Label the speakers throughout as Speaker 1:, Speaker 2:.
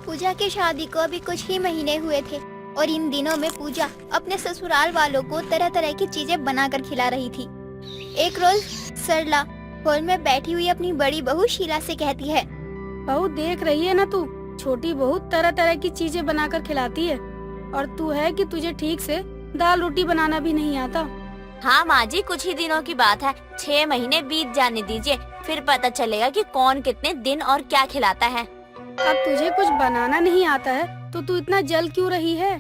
Speaker 1: पूजा की शादी को अभी कुछ ही महीने हुए थे और इन दिनों में पूजा अपने ससुराल वालों को तरह तरह की चीजें बनाकर खिला रही थी। एक रोज सरला हॉल में बैठी हुई अपनी बड़ी बहू शीला से कहती है,
Speaker 2: बहू देख रही है ना तू, छोटी बहू तरह तरह की चीजें बनाकर खिलाती है और तू है कि तुझे ठीक से दाल रोटी बनाना भी नहीं आता।
Speaker 3: हाँ माँ जी, कुछ ही दिनों की बात है, 6 महीने बीत जाने दीजिए, फिर पता चलेगा कि कौन कितने दिन और क्या खिलाता है।
Speaker 2: अब तुझे कुछ बनाना नहीं आता है तो तू इतना जल क्यों रही है?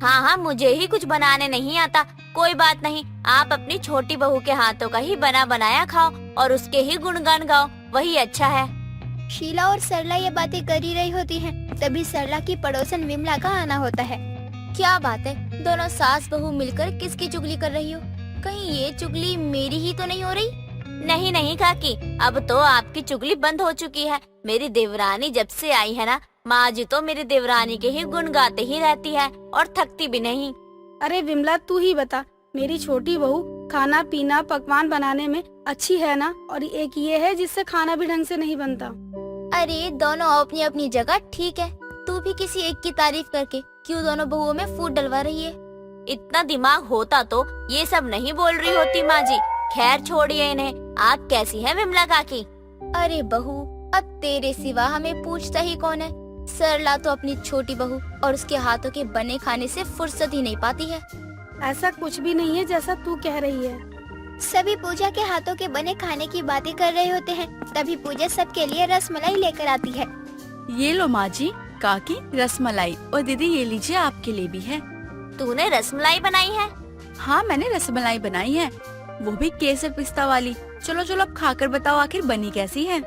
Speaker 3: हाँ हाँ, मुझे ही कुछ बनाने नहीं आता, कोई बात नहीं, आप अपनी छोटी बहू के हाथों का ही बना बनाया खाओ और उसके ही गुणगान गाओ, वही अच्छा है।
Speaker 1: शीला और सरला ये बातें कर ही रही होती हैं, तभी सरला की पड़ोसन विमला का आना होता है।
Speaker 4: क्या बात है, दोनों सास बहू मिलकर किसकी चुगली कर रही हो? कहीं ये चुगली मेरी ही तो नहीं हो रही?
Speaker 3: नहीं नहीं काकी, अब तो आपकी चुगली बंद हो चुकी है। मेरी देवरानी जब से आई है ना, माँ जी तो मेरी देवरानी के ही गुण गाते ही रहती है और थकती भी नहीं।
Speaker 2: अरे विमला तू ही बता, मेरी छोटी बहू खाना पीना पकवान बनाने में अच्छी है ना, और एक ये है जिससे खाना भी ढंग से नहीं बनता।
Speaker 4: अरे दोनों अपनी अपनी जगह ठीक है, तू भी किसी एक की तारीफ करके क्यों दोनों बहुओं में फूट डलवा रही है?
Speaker 3: इतना दिमाग होता तो ये सब नहीं बोल रही होती माँ जी। खैर छोड़िए इन्हें, आप कैसी हैं विमला काकी?
Speaker 4: अरे बहू, अब तेरे सिवा हमें पूछता ही कौन है? सरला तो अपनी छोटी बहू और उसके हाथों के बने खाने से फुर्सत ही नहीं पाती है।
Speaker 2: ऐसा कुछ भी नहीं है जैसा तू कह रही है।
Speaker 1: सभी पूजा के हाथों के बने खाने की बातें कर रहे होते हैं, तभी पूजा सबके लिए रसमलाई लेकर आती है।
Speaker 5: ये लो माँ जी, काकी रसमलाई, और दीदी ये लीजिए आपके लिए भी है।
Speaker 3: तूने रसमलाई बनाई है?
Speaker 5: हाँ मैंने रसमलाई बनाई है, वो भी केसर पिस्ता वाली। चलो चलो अब खाकर बताओ आखिर बनी कैसी है।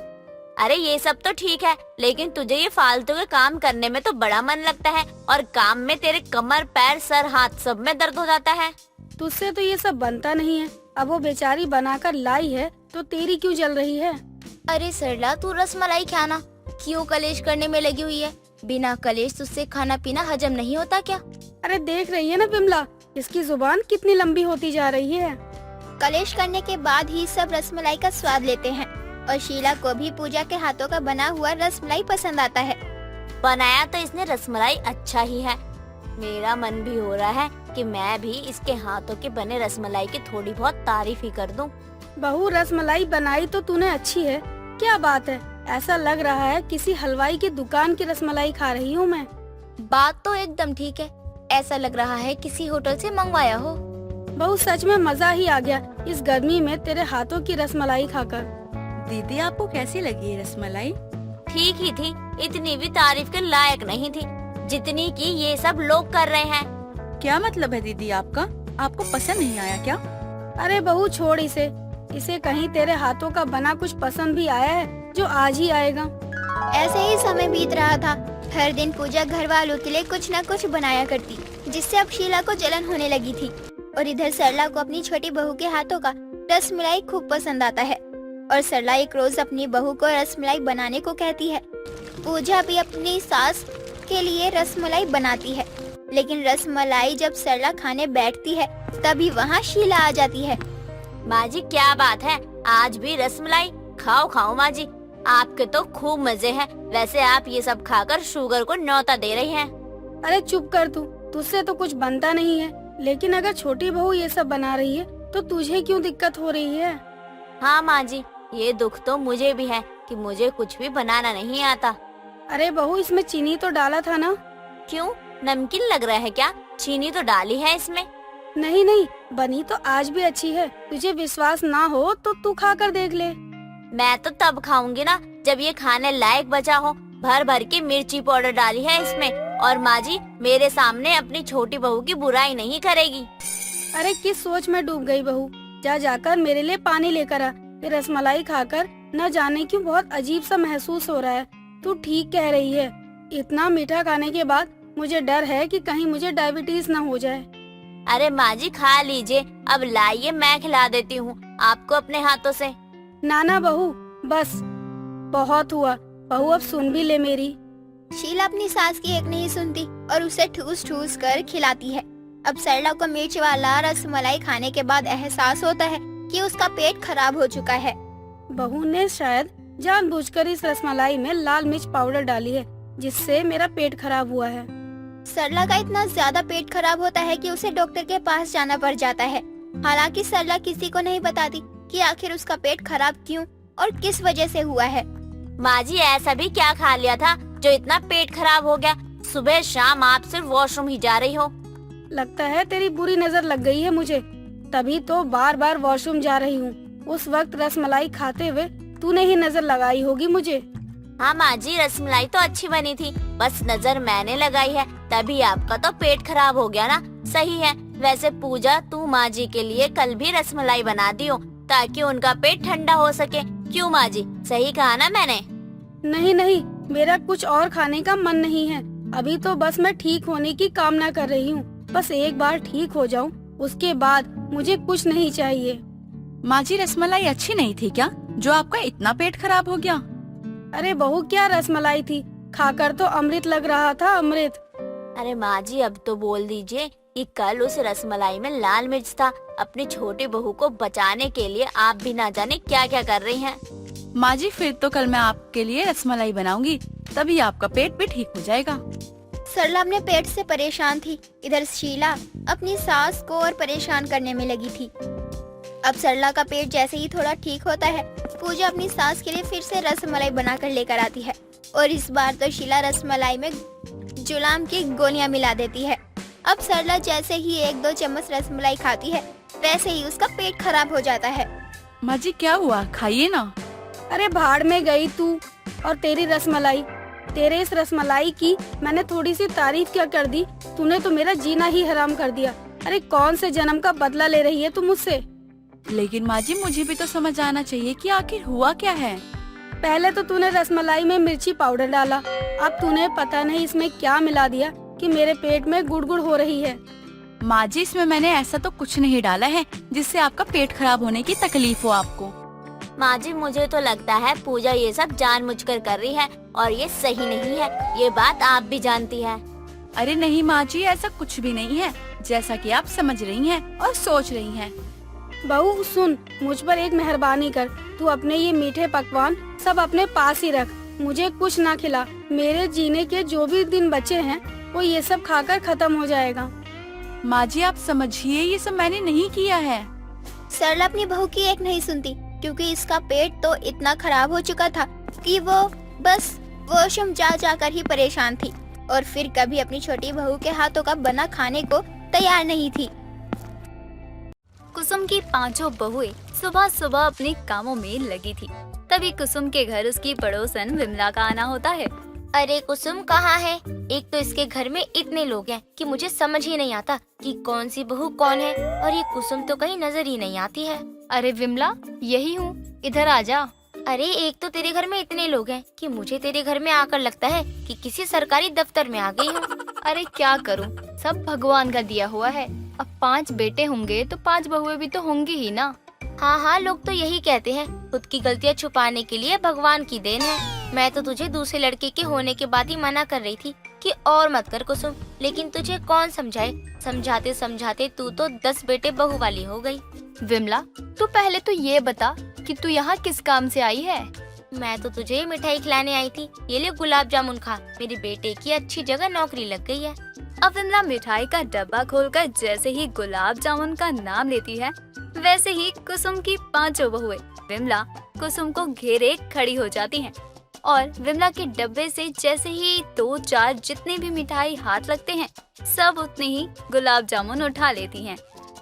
Speaker 3: अरे ये सब तो ठीक है, लेकिन तुझे ये फालतू के काम करने में तो बड़ा मन लगता है और काम में तेरे कमर पैर सर हाथ सब में दर्द हो जाता है।
Speaker 2: तुझसे तो ये सब बनता नहीं है, अब वो बेचारी बनाकर लाई है तो तेरी क्यों जल रही है?
Speaker 4: अरे सरला, तू रसमलाई खाना, क्यों कलेश करने में लगी हुई है? बिना कलेश तुझसे खाना पीना हजम नहीं होता क्या?
Speaker 2: अरे देख रही है ना विमला, इसकी जुबान कितनी लंबी होती जा रही है।
Speaker 1: कलेश करने के बाद ही सब रसमलाई का स्वाद लेते हैं और शीला को भी पूजा के हाथों का बना हुआ रसमलाई पसंद आता है।
Speaker 3: बनाया तो इसने रसमलाई अच्छा ही है। मेरा मन भी हो रहा है कि मैं भी इसके हाथों के बने रसमलाई की थोड़ी बहुत तारीफ ही कर दूं।
Speaker 2: बहू रसमलाई बनाई तो तूने अच्छी है, क्या बात है, ऐसा लग रहा है किसी हलवाई की दुकान की रसमलाई खा रही हूँ मैं।
Speaker 4: बात तो एकदम ठीक है, ऐसा लग रहा है किसी होटल से मंगवाया हो।
Speaker 2: बहू सच में मजा ही आ गया इस गर्मी में तेरे हाथों की रसमलाई खाकर।
Speaker 5: दीदी आपको कैसी लगी ये रसमलाई?
Speaker 3: ठीक ही थी, इतनी भी तारीफ के लायक नहीं थी जितनी कि ये सब लोग कर रहे हैं।
Speaker 5: क्या मतलब है दीदी आपका? आपको पसंद नहीं आया क्या?
Speaker 2: अरे बहू छोड़ इसे कहीं तेरे हाथों का बना कुछ पसंद भी आया है जो आज ही आएगा।
Speaker 1: ऐसे ही समय बीत रहा था। हर दिन पूजा घर वालों के लिए कुछ न कुछ बनाया करती, जिससे अब शीला को जलन होने लगी थी। और इधर सरला को अपनी छोटी बहू के हाथों का रसमलाई खूब पसंद आता है और सरला एक रोज अपनी बहू को रसमलाई बनाने को कहती है। पूजा भी अपनी सास के लिए रसमलाई बनाती है, लेकिन रसमलाई जब सरला खाने बैठती है तभी वहाँ शीला आ जाती है।
Speaker 3: माँ जी क्या बात है, आज भी रसमलाई? खाओ खाओ माँ जी, आपके तो खूब मजे हैं। वैसे आप ये सब खाकर शुगर को न्योता दे रही हैं।
Speaker 2: अरे चुप कर तू, तुझसे तो कुछ बनता नहीं है, लेकिन अगर छोटी बहू ये सब बना रही है तो तुझे क्यों दिक्कत हो रही है?
Speaker 3: हाँ माँ जी, ये दुख तो मुझे भी है कि मुझे कुछ भी बनाना नहीं आता।
Speaker 2: अरे बहू इसमें चीनी तो डाला था ना?
Speaker 3: क्यों, नमकीन लग रहा है क्या? चीनी तो डाली है इसमें।
Speaker 2: नहीं नहीं, बनी तो आज भी अच्छी है। तुझे विश्वास ना हो तो तू खा कर देख ले।
Speaker 3: मैं तो तब खाऊंगी ना जब ये खाने लायक बचा हो। भर भर के मिर्ची पाउडर डाली है इसमें, और माँ जी मेरे सामने अपनी छोटी बहू की बुराई नहीं करेगी।
Speaker 2: अरे किस सोच में डूब गई बहू, जा जाकर मेरे लिए पानी लेकर आ। ये रसमलाई खाकर न जाने क्यों बहुत अजीब सा महसूस हो रहा है। तू ठीक कह रही है, इतना मीठा खाने के बाद मुझे डर है कि कहीं मुझे डायबिटीज न हो जाए।
Speaker 3: अरे माँ जी खा लीजिए, अब लाइए मैं खिला देती हूँ आपको अपने हाथों से।
Speaker 2: नाना बहू बस बहुत हुआ, बहू अब सुन भी ले मेरी।
Speaker 1: शीला अपनी सास की एक नहीं सुनती और उसे ठूस ठूस कर खिलाती है। अब सरला को मिर्च वाला रसमलाई खाने के बाद एहसास होता है कि उसका पेट खराब हो चुका है।
Speaker 2: बहू ने शायद जानबूझकर इस रसमलाई में लाल मिर्च पाउडर डाली है, जिससे मेरा पेट खराब हुआ है।
Speaker 1: सरला का इतना ज्यादा पेट खराब होता है कि उसे डॉक्टर के पास जाना पड़ जाता है। हालांकि सरला किसी को नहीं बताती कि आखिर उसका पेट खराब क्यों और किस वजह से हुआ है।
Speaker 3: माँ जी ऐसा भी क्या खा लिया था जो इतना पेट खराब हो गया? सुबह शाम आप सिर्फ वॉशरूम ही जा रही हो।
Speaker 2: लगता है तेरी बुरी नजर लग गई है मुझे, तभी तो बार बार वॉशरूम जा रही हूँ। उस वक्त रसमलाई खाते हुए तूने ही नजर लगाई होगी मुझे।
Speaker 3: हाँ माँ जी, रसमलाई तो अच्छी बनी थी, बस नजर मैंने लगाई है, तभी आपका तो पेट खराब हो गया ना। सही है। वैसे पूजा, तू माँ जी के लिए कल भी रसमलाई बना दियो ताकि उनका पेट ठंडा हो सके। क्यों माँ जी, सही कहा ना मैंने?
Speaker 2: नहीं नहीं, मेरा कुछ और खाने का मन नहीं है। अभी तो बस मैं ठीक होने की कामना कर रही हूँ। बस एक बार ठीक हो जाऊँ, उसके बाद मुझे कुछ नहीं चाहिए।
Speaker 5: माँ जी, रसमलाई अच्छी नहीं थी क्या जो आपका इतना पेट खराब हो गया?
Speaker 2: अरे बहू, क्या रसमलाई थी, खाकर तो अमृत लग रहा था, अमृत।
Speaker 3: अरे माँ जी, अब तो बोल दीजिए कि कल उस रसमलाई में लाल मिर्च था। अपनी छोटी बहू को बचाने के लिए आप भी ना जाने क्या क्या कर रही हैं।
Speaker 5: माँ जी, फिर तो कल मैं आपके लिए रसमलाई बनाऊंगी, तभी आपका पेट भी ठीक हो जाएगा।
Speaker 1: सरला अपने पेट से परेशान थी। इधर शीला अपनी सास को और परेशान करने में लगी थी। अब सरला का पेट जैसे ही थोड़ा ठीक होता है, पूजा अपनी सास के लिए फिर से रसमलाई बनाकर लेकर आती है और इस बार तो शीला रसमलाई में जुलाम की गोलियां मिला देती है। अब सरला जैसे ही 1-2 चम्मच रसमलाई खाती है, वैसे ही उसका पेट खराब हो जाता है।
Speaker 5: माँ जी, क्या हुआ? खाइए ना।
Speaker 2: अरे भाड़ में गई तू और तेरी रसमलाई। तेरे इस रसमलाई की मैंने थोड़ी सी तारीफ क्या कर दी, तूने तो मेरा जीना ही हराम कर दिया। अरे कौन से जन्म का बदला ले रही है तू मुझसे?
Speaker 5: लेकिन माँ जी, मुझे भी तो समझ आना चाहिए कि आखिर हुआ क्या है।
Speaker 2: पहले तो तूने रसमलाई में मिर्ची पाउडर डाला, अब तूने पता नहीं इसमें क्या मिला दिया कि मेरे पेट में गुड़गुड़ हो रही है।
Speaker 5: माँ जी, इसमें मैंने ऐसा तो कुछ नहीं डाला है जिससे आपका पेट खराब होने की तकलीफ हो आपको।
Speaker 3: माँ जी, मुझे तो लगता है पूजा ये सब जानबूझकर कर रही है और ये सही नहीं है। ये बात आप भी जानती है।
Speaker 5: अरे नहीं माँ जी, ऐसा कुछ भी नहीं है जैसा कि आप समझ रही हैं और सोच रही हैं।
Speaker 2: बहू सुन, मुझ पर एक मेहरबानी कर, तू अपने ये मीठे पकवान सब अपने पास ही रख, मुझे कुछ ना खिला। मेरे जीने के जो भी दिन बचे हैं वो ये सब खाकर खत्म हो जाएगा।
Speaker 5: माँ जी, आप समझिए, ये सब मैंने नहीं किया है।
Speaker 1: सरला अपनी बहू की एक नहीं सुनती, क्योंकि इसका पेट तो इतना खराब हो चुका था कि वो बस वॉशरूम जा जाकर ही परेशान थी और फिर कभी अपनी छोटी बहू के हाथों का बना खाने को तैयार नहीं थी।
Speaker 6: कुसुम की 5 बहुएं सुबह सुबह अपने कामों में लगी थी। तभी कुसुम के घर उसकी पड़ोसन विमला का आना होता है।
Speaker 4: अरे कुसुम कहाँ है? एक तो इसके घर में इतने लोग हैं कि मुझे समझ ही नहीं आता कि कौन सी बहू कौन है, और ये कुसुम तो कहीं नजर ही नहीं आती है।
Speaker 6: अरे विमला, यही हूँ, इधर आजा।
Speaker 4: अरे एक तो तेरे घर में इतने लोग हैं कि मुझे तेरे घर में आकर लगता है कि किसी सरकारी दफ्तर में आ गई हूँ।
Speaker 6: अरे क्या करूँ, सब भगवान का दिया हुआ है। अब 5 बेटे होंगे तो 5 बहुएं भी तो होंगी ही ना।
Speaker 4: हाँ हाँ, लोग तो यही कहते हैं, खुद की गलतियाँ छुपाने के लिए भगवान की देन है। मैं तो तुझे दूसरे लड़के के होने के बाद ही मना कर रही थी कि और मत कर कुसुम, लेकिन तुझे कौन समझाए। समझाते समझाते तू तो 10 बेटे बहू वाली हो गई।
Speaker 6: विमला, तू पहले तो ये बता कि तू यहाँ किस काम से आई है?
Speaker 4: मैं तो तुझे मिठाई खिलाने आई थी। ये ले गुलाब जामुन खा, मेरे बेटे की अच्छी जगह नौकरी लग गई है।
Speaker 6: अब विमला मिठाई का डब्बा खोलकर जैसे ही गुलाब जामुन का नाम लेती है, वैसे ही कुसुम की 5 बहुएं विमला कुसुम को घेरे खड़ी हो जाती हैं और विमला के डब्बे से जैसे ही 2-4 जितने भी मिठाई हाथ लगते हैं, सब उतने ही गुलाब जामुन उठा लेती हैं।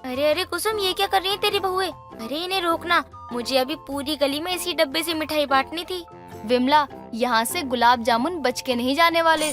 Speaker 4: अरे अरे कुसुम, ये क्या कर रही है तेरी बहुएं? अरे इन्हें रोकना, मुझे अभी पूरी गली में इसी डब्बे से मिठाई बांटनी थी।
Speaker 6: विमला, यहाँ से गुलाब जामुन बच के नहीं जाने वाले।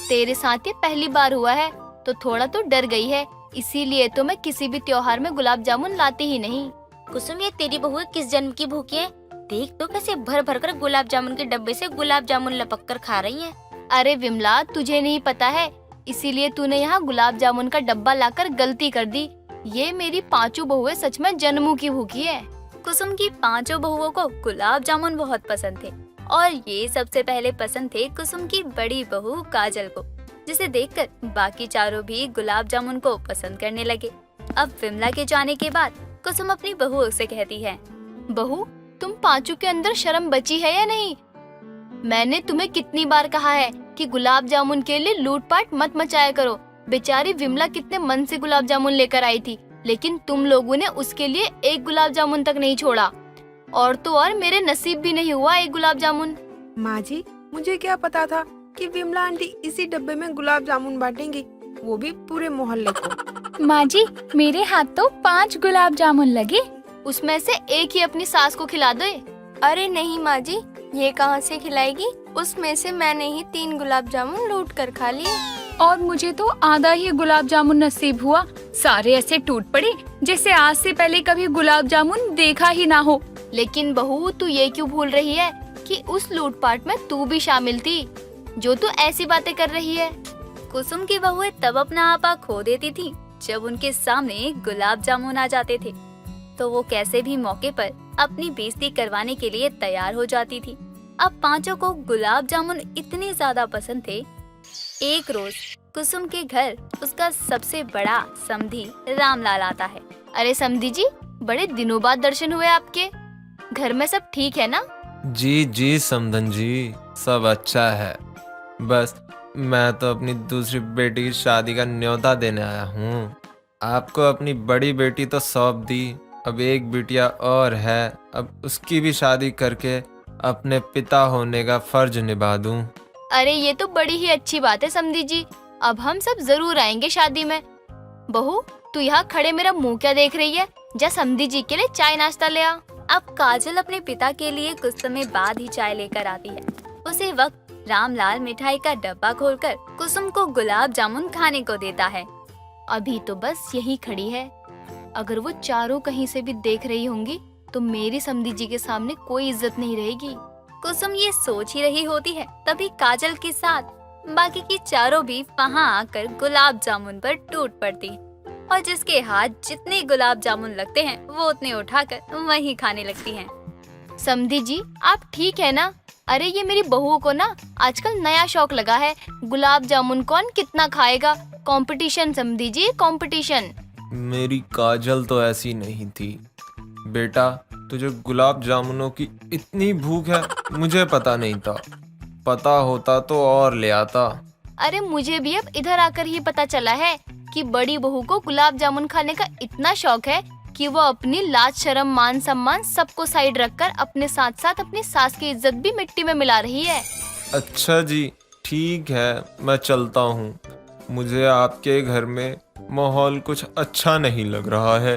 Speaker 6: तेरे साथ ये पहली बार हुआ है तो थोड़ा तो डर गई है, इसीलिए तो मैं किसी भी त्योहार में गुलाब जामुन लाती ही नहीं।
Speaker 4: कुसुम, ये तेरी बहुएं किस जन्म की भूखी है? देख तो कैसे भर भर कर गुलाब जामुन के डब्बे से गुलाब जामुन लपक कर खा रही हैं।
Speaker 6: अरे विमला, तुझे नहीं पता है, इसीलिए तूने यहाँ गुलाब जामुन का डब्बा लाकर गलती कर दी। ये मेरी 5 बहुएं सच में जन्मों की भूखी है। कुसुम की 5 बहुओं को गुलाब जामुन बहुत पसंद थे और ये सबसे पहले पसंद थे कुसुम की बड़ी बहू काजल को, जिसे देखकर बाकी चारों भी गुलाब जामुन को पसंद करने लगे। अब विमला के जाने के बाद कुसुम अपनी बहू से कहती है, बहू, तुम 5 के अंदर शर्म बची है या नहीं? मैंने तुम्हें कितनी बार कहा है कि गुलाब जामुन के लिए लूटपाट मत मचाया करो। बेचारी विमला कितने मन से गुलाब जामुन लेकर आई थी, लेकिन तुम लोगों ने उसके लिए एक गुलाब जामुन तक नहीं छोड़ा। और तो और मेरे नसीब भी नहीं हुआ एक गुलाब जामुन।
Speaker 7: माँ जी, मुझे क्या पता था कि विमला आंटी इसी डब्बे में गुलाब जामुन बांटेंगी, वो भी पूरे मोहल्ले को।
Speaker 8: माँ जी, मेरे हाथ तो 5 गुलाब जामुन लगे।
Speaker 6: उसमें से एक ही अपनी सास को खिला दो।
Speaker 4: अरे नहीं माँ जी, ये कहाँ से खिलाएगी? उसमें से मैंने ही 3 गुलाब जामुन लूट कर खा लिए।
Speaker 8: और मुझे तो आधा ही गुलाब जामुन नसीब हुआ। सारे ऐसे टूट पड़े जैसे आज से पहले कभी गुलाब जामुन देखा ही ना हो।
Speaker 6: लेकिन बहू, तू ये क्यों भूल रही है कि उस लूटपाट में तू भी शामिल थी, जो तू ऐसी बातें कर रही है।
Speaker 9: कुसुम की बहुएं तब अपना आपा खो देती थी जब उनके सामने गुलाब जामुन आ जाते थे, तो वो कैसे भी मौके पर अपनी बेइज्जती करवाने के लिए तैयार हो जाती थी। अब पांचों को गुलाब जामुन इतने ज्यादा पसंद थे। एक रोज कुसुम के घर उसका सबसे बड़ा समधी रामलाल आता है।
Speaker 6: अरे समधी जी, बड़े दिनों बाद दर्शन हुए आपके। घर में सब ठीक है ना?
Speaker 10: जी जी समधन जी, सब अच्छा है। बस मैं तो अपनी दूसरी बेटी की शादी का न्योता देने आया हूँ। आपको अपनी बड़ी बेटी तो सौंप दी, अब एक बिटिया और है, अब उसकी भी शादी करके अपने पिता होने का फर्ज निभा दूं।
Speaker 6: अरे ये तो बड़ी ही अच्छी बात है समधी जी, अब हम सब जरूर आएंगे शादी में। बहू, तू यहाँ खड़े मेरा मुंह क्या देख रही है? जा समधी जी के लिए चाय नाश्ता ले आ।
Speaker 9: अब काजल अपने पिता के लिए कुछ समय बाद ही चाय लेकर आती है। उसी वक्त रामलाल मिठाई का डब्बा खोलकर कुसुम को गुलाब जामुन खाने को देता है।
Speaker 6: अभी तो बस यही खड़ी है, अगर वो चारों कहीं से भी देख रही होंगी तो मेरी समधी जी के सामने कोई इज्जत नहीं रहेगी।
Speaker 9: कुसुम ये सोच ही रही होती है, तभी काजल के साथ बाकी की चारों भी वहाँ आकर गुलाब जामुन पर टूट पड़ती और जिसके हाथ जितने गुलाब जामुन लगते हैं वो उतने उठाकर वहीं खाने लगती हैं।
Speaker 6: समधी जी, आप ठीक है ना? अरे ये मेरी बहू को ना आजकल नया शौक लगा है, गुलाब जामुन कौन कितना खाएगा। कंपटीशन समधी जी, कंपटीशन।
Speaker 10: मेरी काजल तो ऐसी नहीं थी। बेटा, तुझे गुलाब जामुनों की इतनी भूख है, मुझे पता नहीं था। पता होता तो और ले आता।
Speaker 6: अरे मुझे भी अब इधर आकर ही पता चला है कि बड़ी बहू को गुलाब जामुन खाने का इतना शौक है कि वो अपनी लाज शर्म मान सम्मान सबको साइड रखकर अपने साथ साथ अपनी सास की इज्जत भी मिट्टी में मिला रही है।
Speaker 10: अच्छा जी, ठीक है, मैं चलता हूँ। मुझे आपके घर में माहौल कुछ अच्छा नहीं लग रहा है।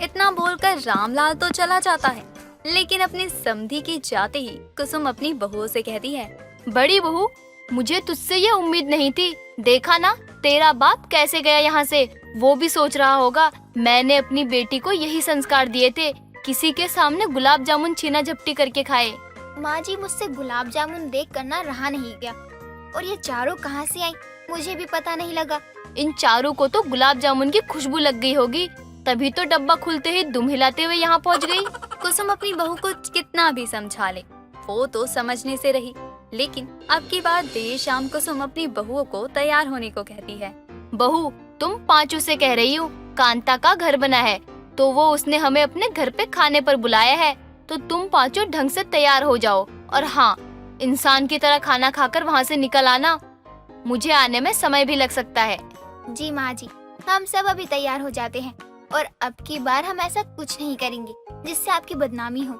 Speaker 9: इतना बोलकर रामलाल तो चला जाता है, लेकिन अपनी समधी के जाते ही कुसुम अपनी बहू से कहती है,
Speaker 6: बड़ी बहू, मुझे तुझसे ये उम्मीद नहीं थी। देखा ना तेरा बाप कैसे गया यहाँ से। वो भी सोच रहा होगा मैंने अपनी बेटी को यही संस्कार दिए थे, किसी के सामने गुलाब जामुन छीना झपटी करके खाए।
Speaker 1: माँ जी, मुझसे गुलाब जामुन देख कर ना रहा नहीं गया। और ये चारों कहाँ से आई मुझे भी पता नहीं लगा।
Speaker 6: इन चारों को तो गुलाब जामुन की खुशबू लग गई होगी, तभी तो डब्बा खुलते ही दुम हिलाते हुए यहाँ पहुँच गई।
Speaker 9: कुसुम अपनी बहू को कितना भी समझा ले, वो तो समझने से रही। लेकिन अब की बार देर शाम कुसुम अपनी बहुओं को तैयार होने को कहती है।
Speaker 6: बहू, तुम पांचू से कह रही हो कांता का घर बना है, तो वो उसने हमें अपने घर पे खाने पर बुलाया है, तो तुम पांचों ढंग से तैयार हो जाओ। और हाँ, इंसान की तरह खाना खाकर वहाँ से निकल आना, मुझे आने में समय भी लग सकता है।
Speaker 1: जी माँ जी, हम सब अभी तैयार हो जाते हैं और अब की बार हम ऐसा कुछ नहीं करेंगे जिससे आपकी बदनामी हो।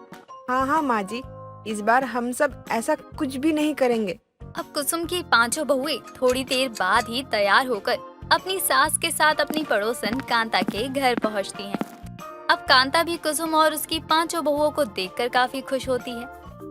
Speaker 7: हाँ हाँ माँ जी, इस बार हम सब ऐसा कुछ भी नहीं करेंगे।
Speaker 9: अब कुसुम की पांचों बहुएं थोड़ी देर बाद ही तैयार होकर अपनी सास के साथ अपनी पड़ोसन कांता के घर पहुंचती हैं। अब कांता भी कुसुम और उसकी पांचों बहुओं को देखकर काफी खुश होती है।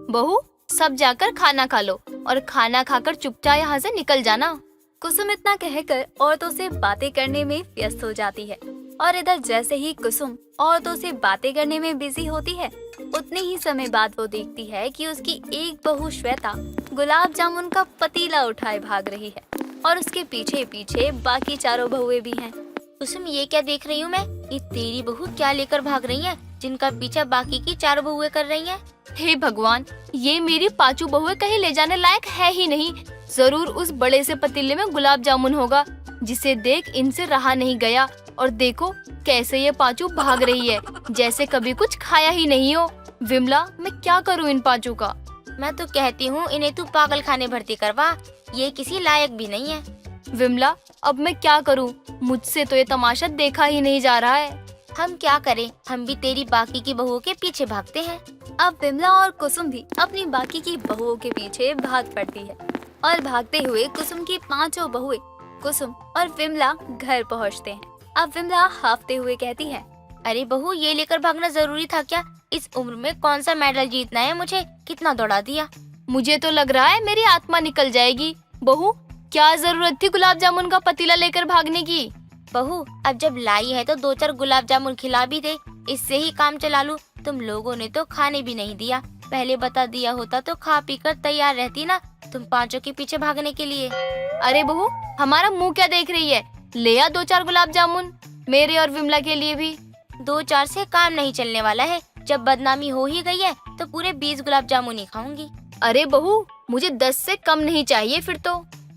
Speaker 6: बहू, सब जाकर खाना खा लो और खाना खाकर चुपचाप यहाँ से निकल जाना।
Speaker 9: कुसुम इतना कहकर औरतों से बातें करने में व्यस्त हो जाती है और इधर जैसे ही कुसुम औरतों से बातें करने में बिजी होती है, उतने ही समय बाद वो देखती है कि उसकी एक बहू श्वेता गुलाब जामुन का पतीला उठाए भाग रही है और उसके पीछे पीछे बाकी चारों बहुएं भी हैं।
Speaker 4: कुसुम, ये क्या देख रही हूँ मैं? ये तेरी बहू क्या लेकर भाग रही है, जिनका पीछा बाकी की चारों बहुएं कर रही हैं?
Speaker 6: हे भगवान, ये मेरी पांचों बहुएं कहीं ले जाने लायक है ही नहीं। जरूर उस बड़े से पतीले में गुलाब जामुन होगा, जिसे देख इनसे रहा नहीं गया। और देखो कैसे ये पांचों भाग रही है, जैसे कभी कुछ खाया ही नहीं हो। विमला, मैं क्या करूँ इन पांचों का?
Speaker 4: मैं तो कहती हूँ इन्हें तू पागल खाने भर्ती करवा, ये किसी लायक भी नहीं है।
Speaker 6: विमला, अब मैं क्या करूँ? मुझसे तो ये तमाशा देखा ही नहीं जा रहा है।
Speaker 4: हम क्या करें, हम भी तेरी बाकी की बहुओं के पीछे भागते हैं।
Speaker 9: अब विमला और कुसुम भी अपनी बाकी की बहुओं के पीछे भाग पड़ती है और भागते हुए कुसुम की 5 बहुएं कुसुम और विमला घर पहुंचते हैं। अब विमला हाफते हुए कहती है,
Speaker 4: अरे बहू, ये लेकर भागना जरूरी था क्या? इस उम्र में कौन सा मेडल जीतना है मुझे? कितना दौड़ा दिया।
Speaker 6: मुझे तो लग रहा है मेरी आत्मा निकल जाएगी। बहू, क्या जरूरत थी गुलाब जामुन का पतीला लेकर भागने की?
Speaker 4: बहू, अब जब लाई है तो 2-4 गुलाब जामुन खिला भी दे, इससे ही काम चला लूं। तुम लोगों ने तो खाने भी नहीं दिया, पहले बता दिया होता तो खा पी कर तैयार रहती ना तुम 5 के पीछे भागने के लिए।
Speaker 6: अरे बहू, हमारा मुंह क्या देख रही है? ले आ 2-4 गुलाब जामुन, मेरे और विमला के लिए भी।
Speaker 4: 2-4 से काम नहीं चलने वाला है, जब बदनामी हो ही गई है तो पूरे 20 गुलाब जामुन ही खाऊंगी।
Speaker 6: अरे बहू, मुझे 10 से कम नहीं चाहिए फिर तो।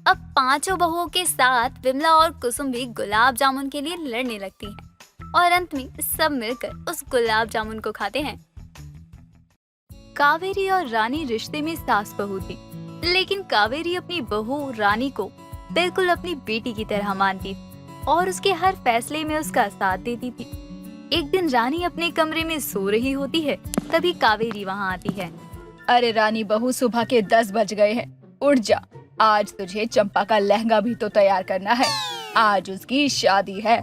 Speaker 9: अब 5 बहुओं के साथ विमला और कुसुम भी गुलाब जामुन के लिए लड़ने लगती हैं और अंत में सब मिलकर उस गुलाब जामुन को खाते हैं। कावेरी और रानी रिश्ते में सास बहू थी, लेकिन कावेरी अपनी बहू रानी को बिल्कुल अपनी बेटी की तरह मानती और उसके हर फैसले में उसका साथ देती थी। एक दिन रानी अपने कमरे में सो रही होती है, तभी कावेरी वहाँ आती है।
Speaker 5: अरे रानी बहू, सुबह के 10 बज गए हैं, उठ जा। आज तुझे चंपा का लहंगा भी तो तैयार करना है, आज उसकी शादी है।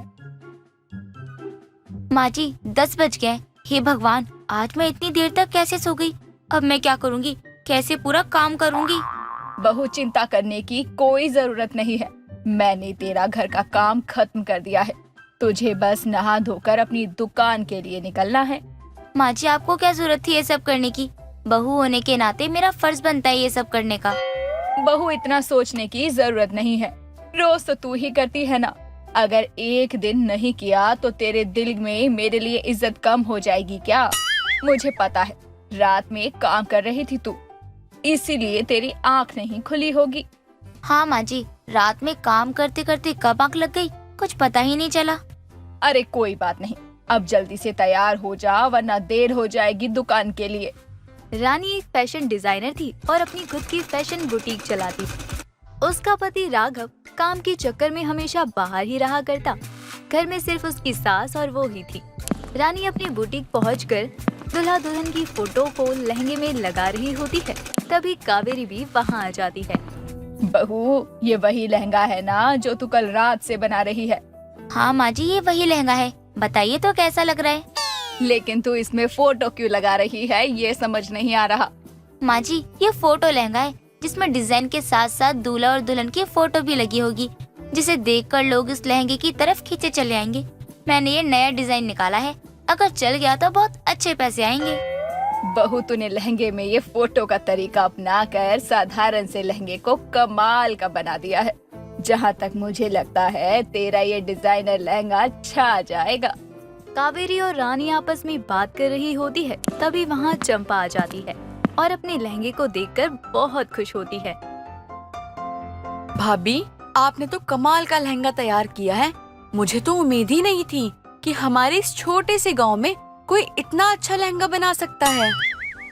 Speaker 4: माँ जी, 10 बज गए। हे भगवान, आज मैं इतनी देर तक कैसे सो गई? अब मैं क्या करूँगी? कैसे पूरा काम करूँगी?
Speaker 5: बहू, चिंता करने की कोई जरूरत नहीं है, मैंने तेरा घर का काम खत्म कर दिया है। तुझे बस नहा धोकर अपनी दुकान के लिए निकलना है।
Speaker 4: माँ जी, आपको क्या जरूरत थी ये सब करने की? बहू होने के नाते मेरा फर्ज बनता है ये सब करने का।
Speaker 5: बहू, इतना सोचने की जरूरत नहीं है, रोज तो तू ही करती है ना। अगर एक दिन नहीं किया तो तेरे दिल में मेरे लिए इज्जत कम हो जाएगी क्या? मुझे पता है, रात में काम कर रही थी तू, इसीलिए तेरी आँख नहीं खुली होगी।
Speaker 4: हाँ माँ जी, रात में काम करते करते कब आँख लग गई कुछ पता ही नहीं चला।
Speaker 5: अरे कोई बात नहीं, अब जल्दी से तैयार हो जा वरना देर हो जाएगी दुकान के लिए।
Speaker 9: रानी एक फैशन डिजाइनर थी और अपनी खुद की फैशन बुटीक चलाती थी। उसका पति राघव काम के चक्कर में हमेशा बाहर ही रहा करता, घर में सिर्फ उसकी सास और वो ही थी। रानी अपनी बुटीक पहुंचकर दूल्हा दुल्हन की फोटो को लहंगे में लगा रही होती है, तभी कावेरी भी वहां आ जाती है।
Speaker 5: बहू, ये वही लहंगा है ना जो तू कल रात से बना रही है?
Speaker 4: हाँ माँ जी, ये वही लहंगा है। बताइए तो कैसा लग रहा है?
Speaker 5: लेकिन तू इसमें फोटो क्यों लगा रही है, ये समझ नहीं आ रहा।
Speaker 4: माँ जी, ये फोटो लहंगा है जिसमें डिजाइन के साथ साथ दूल्हा और दुल्हन की फोटो भी लगी होगी, जिसे देखकर लोग इस लहंगे की तरफ खींचे चले आएंगे। मैंने ये नया डिजाइन निकाला है, अगर चल गया तो बहुत अच्छे पैसे आएंगे।
Speaker 5: बहू, तूने लहंगे में ये फोटो का तरीका अपना कर साधारण से लहंगे को कमाल का बना दिया है। जहाँ तक मुझे लगता है तेरा ये डिजाइनर लहंगा छा जाएगा।
Speaker 9: कावेरी और रानी आपस में बात कर रही होती है, तभी वहाँ चंपा आ जाती है और अपने लहंगे को देखकर बहुत खुश होती है।
Speaker 5: भाभी, आपने तो कमाल का लहंगा तैयार किया है। मुझे तो उम्मीद ही नहीं थी कि हमारे इस छोटे से गांव में कोई इतना अच्छा लहंगा बना सकता है।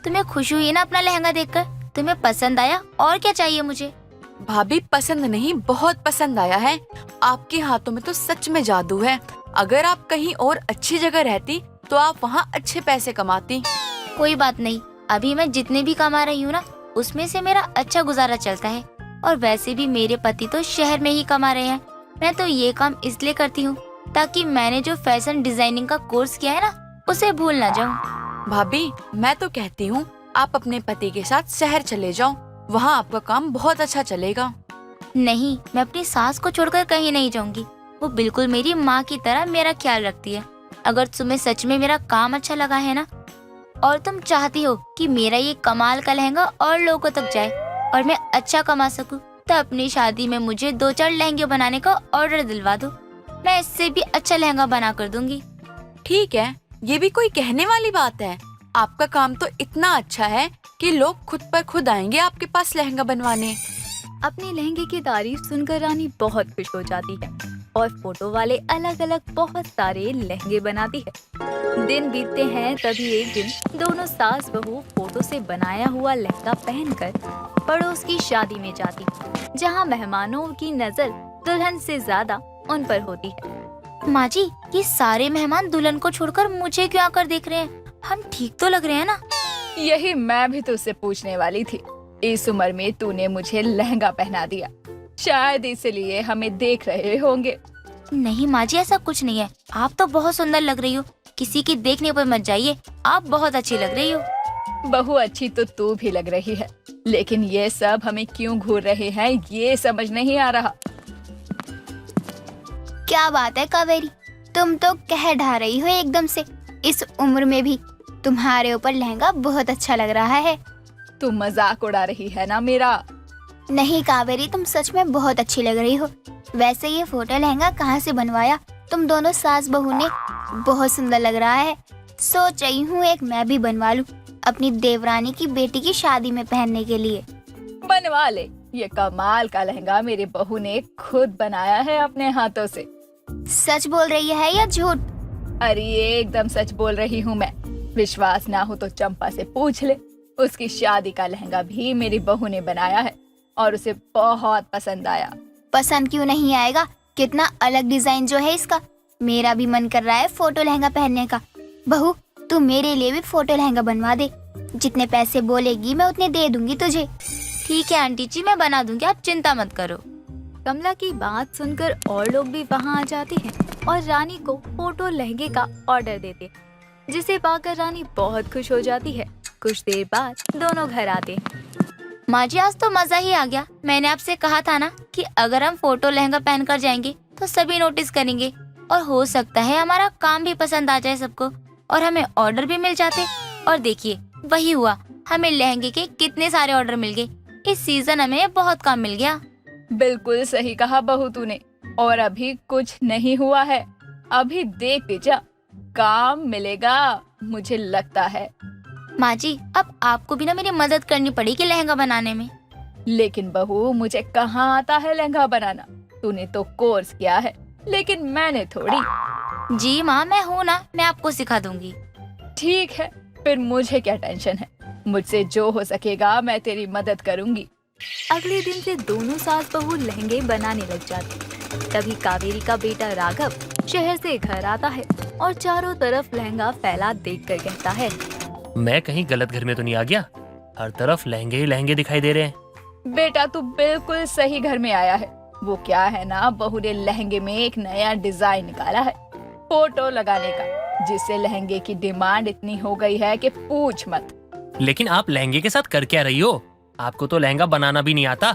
Speaker 4: तुम्हें खुशी हुई ना अपना लहंगा देखकर? तुम्हें पसंद आया? और क्या चाहिए मुझे?
Speaker 5: भाभी, पसंद नहीं, बहुत पसंद आया है। आपके हाथों में तो सच में जादू है। अगर आप कहीं और अच्छी जगह रहती तो आप वहाँ अच्छे पैसे कमाती।
Speaker 4: कोई बात नहीं, अभी मैं जितने भी कमा रही हूँ ना, उसमें से मेरा अच्छा गुजारा चलता है। और वैसे भी मेरे पति तो शहर में ही कमा रहे हैं। मैं तो ये काम इसलिए करती हूँ ताकि मैंने जो फैशन डिजाइनिंग का कोर्स किया है ना, उसे भूल ना जाऊँ।
Speaker 5: भाभी, मैं तो कहती हूँ आप अपने पति के साथ शहर चले जाओ, वहाँ आपका काम बहुत अच्छा चलेगा।
Speaker 4: नहीं, मैं अपनी सास को छोड़कर कहीं नहीं जाऊंगी। वो बिल्कुल मेरी माँ की तरह मेरा ख्याल रखती है। अगर तुम्हें सच में मेरा काम अच्छा लगा है ना, और तुम चाहती हो कि मेरा ये कमाल का लहंगा और लोगों तक जाए और मैं अच्छा कमा सकूं, तो अपनी शादी में मुझे 2-4 लहंगे बनाने का ऑर्डर दिलवा दो। मैं इससे भी अच्छा लहंगा बना कर दूंगी।
Speaker 5: ठीक है, ये भी कोई कहने वाली बात है। आपका काम तो इतना अच्छा है कि लोग खुद पर खुद आएंगे आपके पास लहंगा बनवाने।
Speaker 9: अपने लहंगे की तारीफ सुनकर रानी बहुत खुश हो जाती है और फोटो वाले अलग अलग बहुत सारे लहंगे बनाती है। दिन बीतते हैं, तभी एक दिन दोनों सास बहू फोटो से बनाया हुआ लहंगा पहनकर पड़ोस की शादी में जाती, जहां मेहमानों की नजर दुल्हन से ज्यादा उन पर होती है।
Speaker 4: माँ जी, ये सारे मेहमान दुल्हन को छोड़कर मुझे क्यों आकर देख रहे हैं? हम ठीक तो लग रहे हैं ना?
Speaker 5: यही मैं भी तुझसे पूछने वाली थी। इस उम्र में तूने मुझे लहंगा पहना दिया, शायद इसलिए हमें देख रहे होंगे।
Speaker 4: नहीं माँ जी, ऐसा कुछ नहीं है। आप तो बहुत सुंदर लग रही हो, किसी के देखने पर मत जाइए, आप बहुत अच्छी लग रही हो।
Speaker 5: बहु अच्छी तो तू भी लग रही है, लेकिन ये सब हमें क्यों घूर रहे हैं ये समझ नहीं आ रहा।
Speaker 1: क्या बात है कावेरी, तुम तो कह ढा रही हो एकदम से। इस उम्र में भी तुम्हारे ऊपर लहंगा बहुत अच्छा लग रहा है।
Speaker 5: तू मजाक उड़ा रही है ना मेरा?
Speaker 1: नहीं कावेरी, तुम सच में बहुत अच्छी लग रही हो। वैसे ये फोटो लहंगा कहाँ से बनवाया? तुम दोनों सास बहू ने, बहुत सुंदर लग रहा है। सोच रही हूँ एक मैं भी बनवा लूं अपनी देवरानी की बेटी की शादी में पहनने के लिए।
Speaker 5: बनवा ले, ये कमाल का लहंगा मेरी बहू ने खुद बनाया है अपने हाथों से।
Speaker 1: सच बोल रही है या झूठ?
Speaker 5: अरे एकदम सच बोल रही हूँ मैं। विश्वास ना हो तो चंपा से पूछ ले, उसकी शादी का लहंगा भी मेरी बहू ने बनाया है और उसे बहुत पसंद आया।
Speaker 1: पसंद क्यों नहीं आएगा, कितना अलग डिजाइन जो है इसका। मेरा भी मन कर रहा है फोटो लहंगा पहनने का। बहू, तू मेरे लिए भी फोटो लहंगा बनवा दे। जितने पैसे बोलेगी मैं उतने दे दूंगी तुझे।
Speaker 4: ठीक है आंटी जी, मैं बना दूंगी, आप चिंता मत करो।
Speaker 9: कमला की बात सुनकर और लोग भी वहां आ जाते हैं और रानी को फोटो लहंगे का ऑर्डर देते, जिसे पाकर रानी बहुत खुश हो जाती है। कुछ देर बाद दोनों घर आते हैं।
Speaker 4: माँ जी, आज तो मजा ही आ गया। मैंने आपसे कहा था ना कि अगर हम फोटो लहंगा पहनकर जाएंगे तो सभी नोटिस करेंगे और हो सकता है हमारा काम भी पसंद आ जाए सबको और हमें ऑर्डर भी मिल जाते। और देखिए, वही हुआ। हमें लहंगे के कितने सारे ऑर्डर मिल गए। इस सीजन हमें बहुत काम मिल गया।
Speaker 5: बिल्कुल सही कहा बहू तूने, और अभी कुछ नहीं हुआ है। अभी देखते जा, काम मिलेगा मुझे लगता है।
Speaker 4: माँ जी, अब आपको भी ना मेरी मदद करनी पड़ेगी लहंगा बनाने में।
Speaker 5: लेकिन बहू, मुझे कहाँ आता है लहंगा बनाना? तूने तो कोर्स किया है, लेकिन मैंने थोड़ी।
Speaker 4: जी माँ, मैं हूँ ना, मैं आपको सिखा दूंगी।
Speaker 5: ठीक है, फिर मुझे क्या टेंशन है। मुझसे जो हो सकेगा मैं तेरी मदद करूंगी।
Speaker 9: अगले दिन से दोनों सास बहू लहंगे बनाने लग जाती। तभी कावेरी का बेटा राघव शहर से घर आता है और चारों तरफ लहंगा फैला देखकर कहता है,
Speaker 11: मैं कहीं गलत घर में तो नहीं आ गया? हर तरफ लहंगे ही लहंगे दिखाई दे रहे हैं।
Speaker 5: बेटा, तू बिल्कुल सही घर में आया है। वो क्या है ना, बहू ने लहंगे में एक नया डिजाइन निकाला है फोटो लगाने का, जिससे लहंगे की डिमांड इतनी हो गई है कि पूछ मत।
Speaker 11: लेकिन आप लहंगे के साथ कर क्या रही हो? आपको तो लहंगा बनाना भी नहीं आता।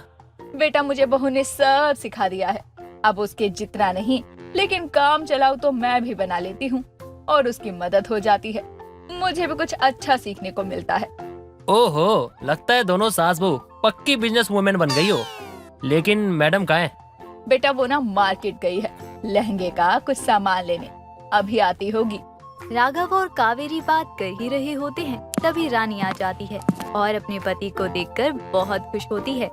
Speaker 5: बेटा, मुझे बहू ने सब सिखा दिया है। अब उसके जितना नहीं, लेकिन काम चलाऊ तो मैं भी बना लेती हूँ और उसकी मदद हो जाती है। मुझे भी कुछ अच्छा सीखने को मिलता है।
Speaker 11: ओहो, लगता है दोनों सास बहू पक्की बिजनेस वुमेन बन गई हो। लेकिन मैडम कहाँ है?
Speaker 5: बेटा, वो ना मार्केट गई है लहंगे का कुछ सामान लेने, अभी आती होगी।
Speaker 9: राघव और कावेरी बात कर ही रहे होते हैं, तभी रानी आ जाती है और अपने पति को देखकर बहुत खुश होती है।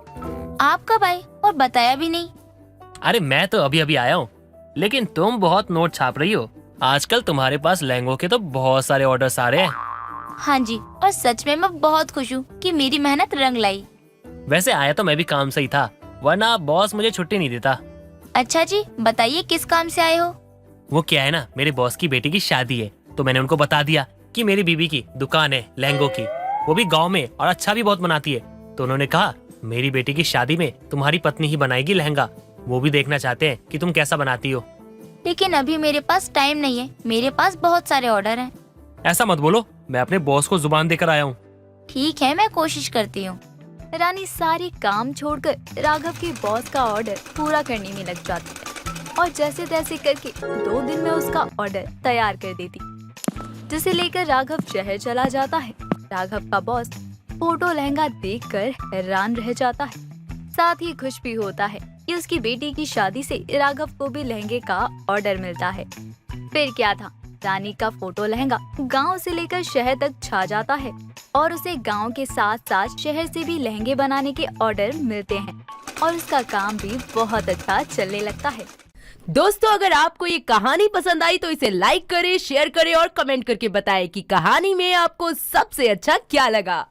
Speaker 4: आप कब आए और बताया भी नहीं?
Speaker 11: अरे मैं तो अभी अभी आया हूँ, लेकिन तुम बहुत नोट छाप रही हो। आजकल तुम्हारे पास लहंगों के तो बहुत सारे ऑर्डर्स आ रहे हैं।
Speaker 4: हाँ जी, और सच में मैं बहुत खुश हूँ कि मेरी मेहनत रंग लाई।
Speaker 11: वैसे आया तो मैं भी काम से ही था, वरना बॉस मुझे छुट्टी नहीं देता।
Speaker 4: अच्छा जी, बताइए किस काम से आए हो?
Speaker 11: वो क्या है ना, मेरे बॉस की बेटी की शादी है, तो मैंने उनको बता दिया कि मेरी बीबी की दुकान है लहंगों की, वो भी गांव में, और अच्छा भी बहुत बनाती है। तो उन्होंने कहा मेरी बेटी की शादी में तुम्हारी पत्नी ही बनाएगी लहंगा। वो भी देखना चाहते हैं कि तुम कैसा बनाती हो।
Speaker 4: लेकिन अभी मेरे पास टाइम नहीं है, मेरे पास बहुत सारे ऑर्डर हैं।
Speaker 11: ऐसा मत बोलो, मैं अपने बॉस को जुबान देकर आया हूँ।
Speaker 4: ठीक है, मैं कोशिश करती हूँ।
Speaker 9: रानी सारे काम छोड़कर राघव के बॉस का ऑर्डर पूरा करने में लग जाती है और जैसे तैसे करके 2 दिन में उसका ऑर्डर तैयार कर देती, जिसे लेकर राघव शहर चला जाता है। राघव का बॉस फोटो लहंगा देखकर हैरान रह जाता है, साथ ही खुश भी होता है कि उसकी बेटी की शादी से राघव को भी लहंगे का ऑर्डर मिलता है। फिर क्या था, रानी का फोटो लहंगा गांव से लेकर शहर तक छा जाता है और उसे गांव के साथ साथ शहर से भी लहंगे बनाने के ऑर्डर मिलते हैं और उसका काम भी बहुत अच्छा चलने लगता है।
Speaker 12: दोस्तों, अगर आपको ये कहानी पसंद आई तो इसे लाइक करें, शेयर करें और कमेंट करके बताएं कि कहानी में आपको सबसे अच्छा क्या लगा।